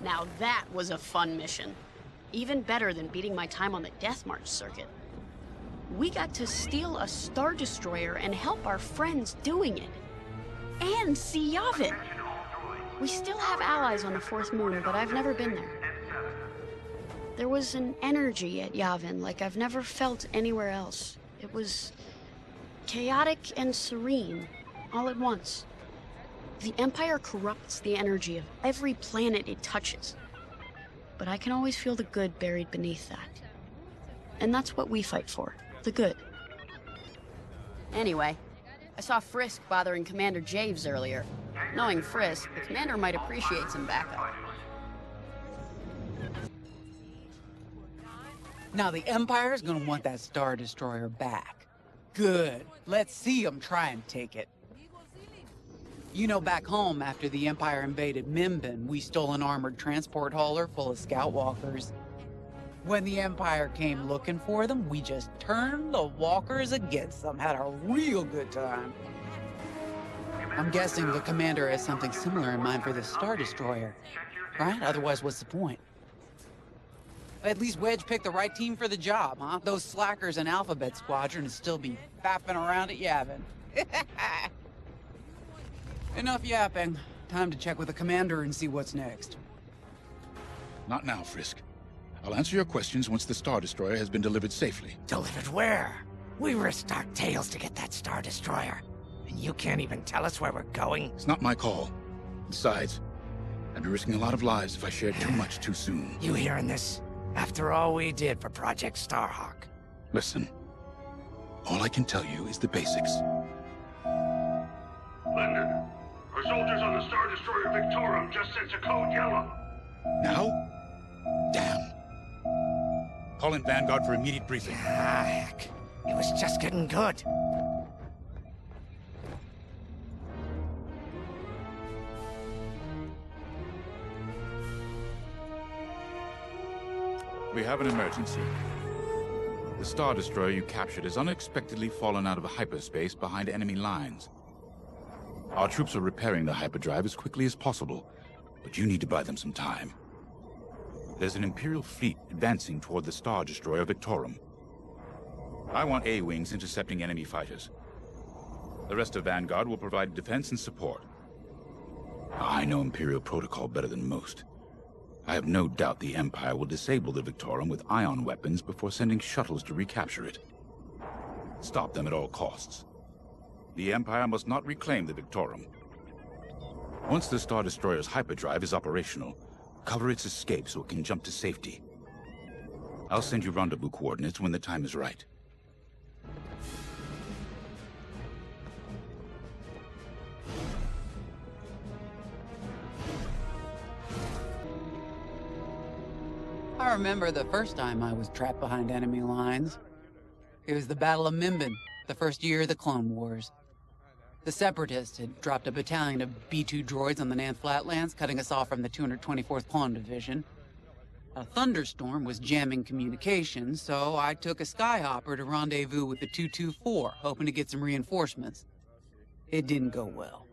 Now that was a fun mission. Even better than beating my time on the Death March circuit. We got to steal a Star Destroyer and help our friends doing it. And see Yavin. We still have allies on the fourth moon, but I've never been there. There was an energy at Yavin like I've never felt anywhere else. It was chaotic and serene, all at once. The Empire corrupts the energy of every planet it touches. But I can always feel the good buried beneath that. And that's what we fight for, the good. Anyway, I saw Frisk bothering Commander Javes earlier. Knowing Frisk, the commander might appreciate some backup. Now the Empire's gonna want that Star Destroyer back. Good. Let's see them try and take it. You know, back home, after the Empire invaded Mimbin, we stole an armored transport hauler full of scout walkers. When the Empire came looking for them, we just turned the walkers against them, had a real good time. I'm guessing the commander has something similar in mind for the Star Destroyer, right? Otherwise, what's the point? At least Wedge picked the right team for the job, huh? Those slackers in Alphabet Squadron would still be fapping around at Yavin. Enough yapping. Time to check with the commander and see what's next. Not now, Frisk. I'll answer your questions once the Star Destroyer has been delivered safely. Delivered where? We risked our tails to get that Star Destroyer. And you can't even tell us where we're going? It's not my call. Besides, I'd be risking a lot of lives if I shared too much too soon. You hearing this? After all we did for Project Starhawk. Listen, all I can tell you is the basics. Linden, our soldiers on the Star Destroyer Victorum just sent a code yellow. Now? Damn. Call in Vanguard for immediate briefing. Ah, heck. It was just getting good. We have an emergency. The Star Destroyer you captured has unexpectedly fallen out of hyperspace behind enemy lines. Our troops are repairing the hyperdrive as quickly as possible, but you need to buy them some time. There's an Imperial fleet advancing toward the Star Destroyer Victorum. I want A-wings intercepting enemy fighters. The rest of Vanguard will provide defense and support. I know Imperial protocol better than most. I have no doubt the Empire will disable the Victorum with ion weapons before sending shuttles to recapture it. Stop them at all costs. The Empire must not reclaim the Victorum. Once the Star Destroyer's hyperdrive is operational, cover its escape so it can jump to safety. I'll send you rendezvous coordinates when the time is right. I remember the first time I was trapped behind enemy lines. It was the Battle of Mimbin, the first year of the Clone Wars. The Separatists had dropped a battalion of B-2 droids on the Nanth Flatlands, cutting us off from the 224th Clone Division. A thunderstorm was jamming communications, so I took a skyhopper to rendezvous with the 224, hoping to get some reinforcements. It didn't go well.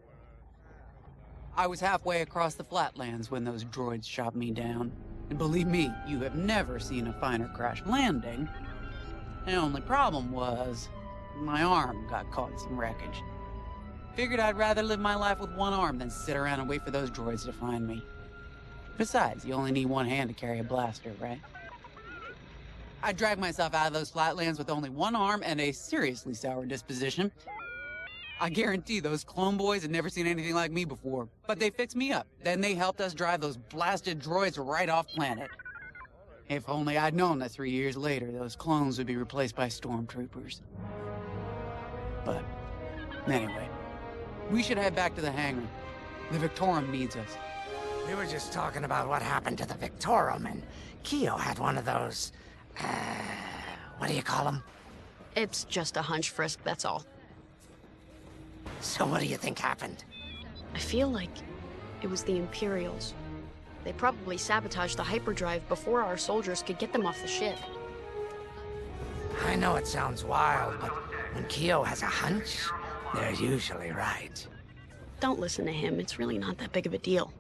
I was halfway across the Flatlands when those droids shot me down. And believe me, you have never seen a finer crash landing. The only problem was, my arm got caught in some wreckage. Figured I'd rather live my life with one arm than sit around and wait for those droids to find me. Besides, you only need one hand to carry a blaster, right? I dragged myself out of those flatlands with only one arm and a seriously sour disposition. I guarantee those clone boys had never seen anything like me before, but they fixed me up. Then they helped us drive those blasted droids right off planet. If only I'd known that 3 years later, those clones would be replaced by stormtroopers. But anyway, we should head back to the hangar. The Victorum needs us. We were just talking about what happened to the Victorum, and Keo had one of those, what do you call them? It's just a hunch, Frisk, that's all. So what do you think happened? I feel like it was the Imperials. They probably sabotaged the hyperdrive before our soldiers could get them off the ship. I know it sounds wild, but when Keo has a hunch, they're usually right. Don't listen to him, it's really not that big of a deal.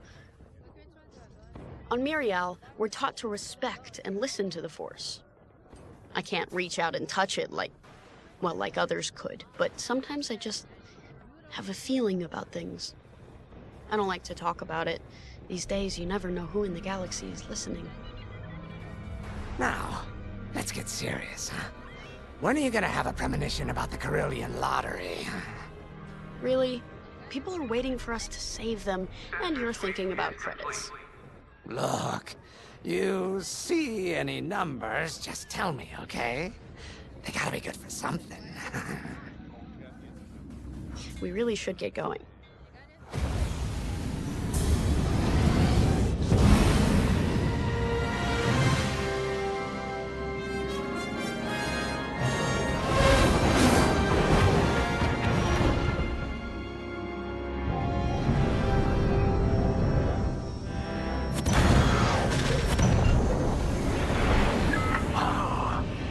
On Miriel, we're taught to respect and listen to the Force. I can't reach out and touch it like others could, but sometimes I just have a feeling about things. I don't like to talk about it. These days, you never know who in the galaxy is listening. Now, let's get serious, huh? When are you gonna have a premonition about the Carillion lottery? Really? People are waiting for us to save them, and you're thinking about credits. Look, you see any numbers, just tell me, okay? They gotta be good for something. We really should get going.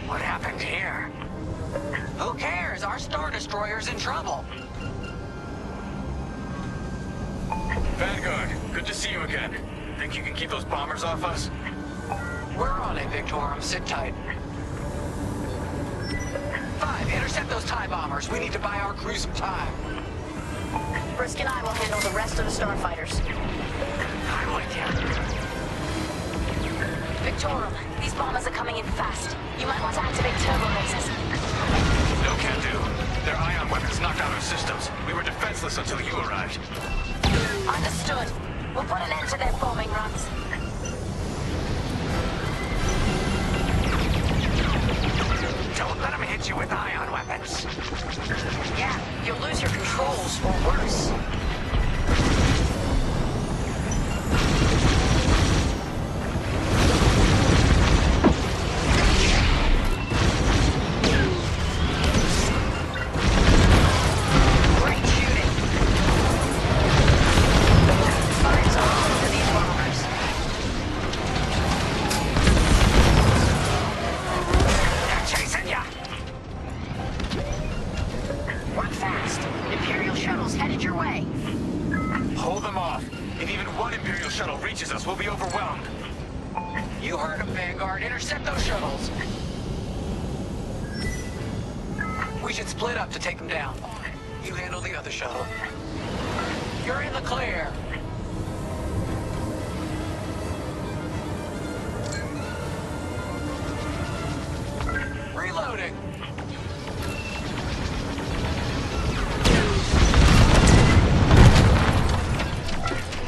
What happened here? Who cares? Our Star Destroyer's in trouble. Vanguard, good to see you again. Think you can keep those bombers off us? We're on it, Victorum. Sit tight. 5, intercept those TIE bombers. We need to buy our crew some time. Brisk and I will handle the rest of the starfighters. I'm with you. Victorum, these bombers are coming in fast. You might want to activate turbo lasers. No can do. Their ion weapons knocked out our systems. We were defenseless until you arrived. Understood. We'll put an end to their bombing runs. Don't let them hit you with ion weapons. Yeah, you'll lose your controls, or worse. Great shooting. Fire's off to these bombers. They're chasing ya. Work fast. Imperial shuttles headed your way. Hold them off. If even one Imperial shuttle reaches us, we'll be overwhelmed. You heard him, Vanguard. Intercept those shuttles. We should split up to take them down. You handle the other shuttle. You're in the clear. Reloading.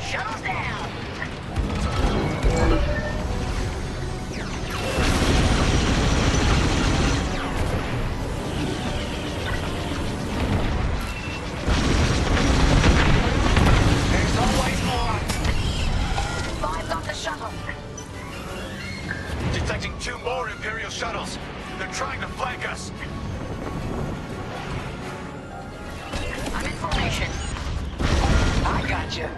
Shuttles down. There's always more. 5 got the shuttle. Detecting 2 more Imperial shuttles. They're trying to flank us. I'm in formation. I got you.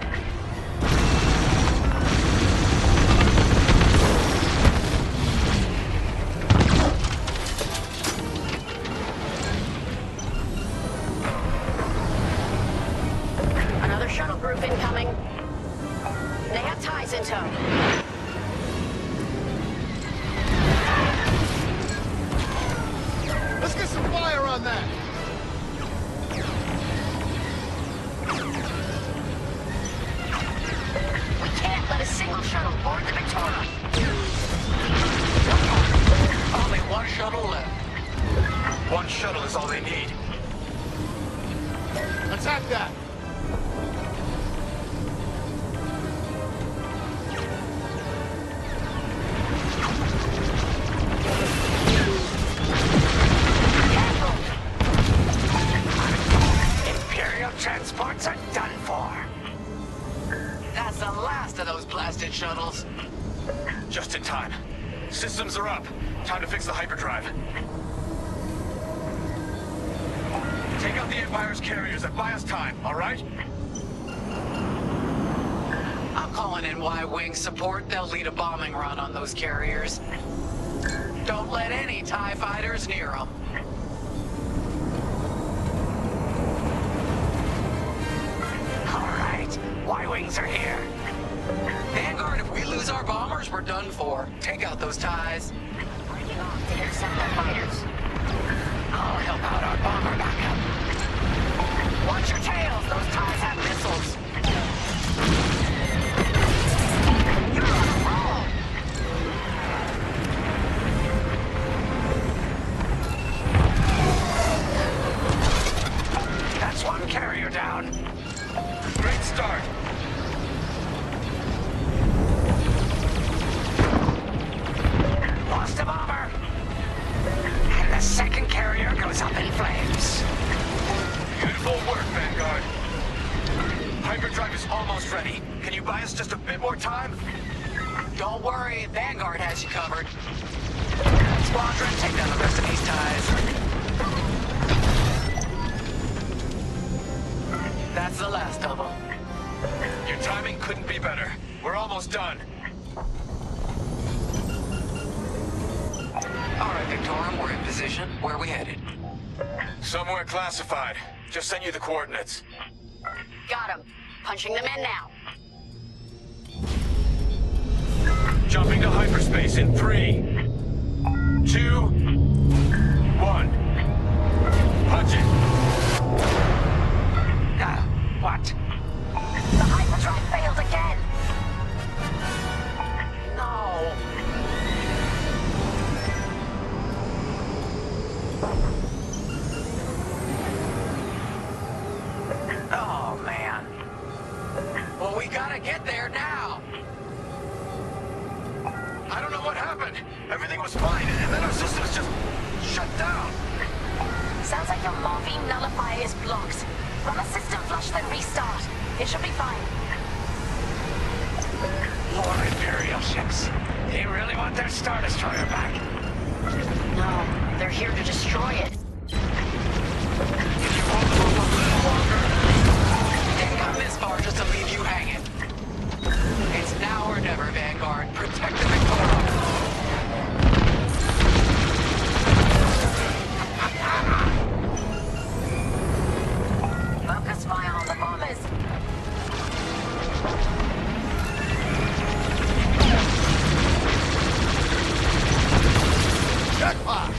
Another shuttle group incoming. They have ties in tow. Let's get some fire on that! We can't let a single shuttle board the Victoria. Only one shuttle left. One shuttle is all they need. Attack that! Imperial transports are done for. That's the last of those blasted shuttles. Just in time. Systems are up. Time to fix the hyperdrive. Take out the Empire's carriers and buy us time, all right? I'm calling in Y-Wing support. They'll lead a bombing run on those carriers. Don't let any TIE fighters near them. All right, Y-Wings are here. Vanguard, if we lose lose our bombers, we're done for. Take out those ties. Breaking off to intercept our fighters. I'll help out our bomber backup. Watch your tails! Those ties have missiles! You're on a roll! That's one carrier down. Great start. Lost a bomber. And the second carrier goes up in flames. Beautiful work, Vanguard. Hyperdrive is almost ready. Can you buy us just a bit more time? Don't worry, Vanguard has you covered. Squadron, take down the rest of these ties. That's the last of them. Your timing couldn't be better. We're almost done. All right, Victorum, we're in position. Where are we headed? Somewhere classified. Just send you the coordinates. Got him. Punching them in now. Jumping to hyperspace in 3, 2, 1. Punch it. What? The hyperdrive failed again! No. Oh, man. Well, we gotta get there now. I don't know what happened. Everything was fine, and then our systems just shut down. Sounds like your morphine nullifier is blocked. Run a system flush, then restart. It should be fine. More Imperial ships. They really want their Star Destroyer back. No, they're here to destroy it. If you hold them up a little longer, didn't come this far just to leave you hanging. It's now or never, Vanguard. Protect the Victorum. Focus fire on the bombers. Jackpot!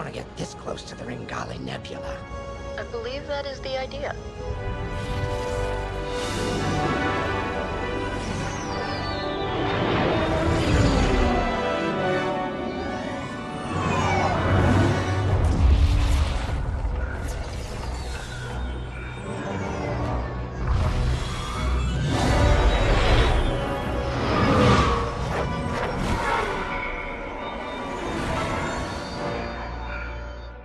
want to get this close to the Ringali Nebula. I believe that is the idea.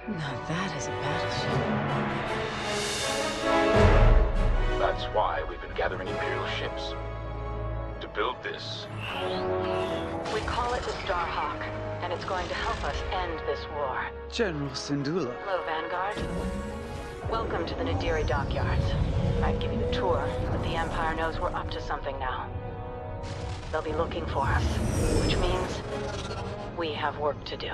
Now that is a battleship. That's why we've been gathering Imperial ships. To build this. We call it the Starhawk, and it's going to help us end this war. General Syndulla. Hello, Vanguard. Welcome to the Nadiri dockyards. I'd give you the tour, but the Empire knows we're up to something now. They'll be looking for us, which means we have work to do.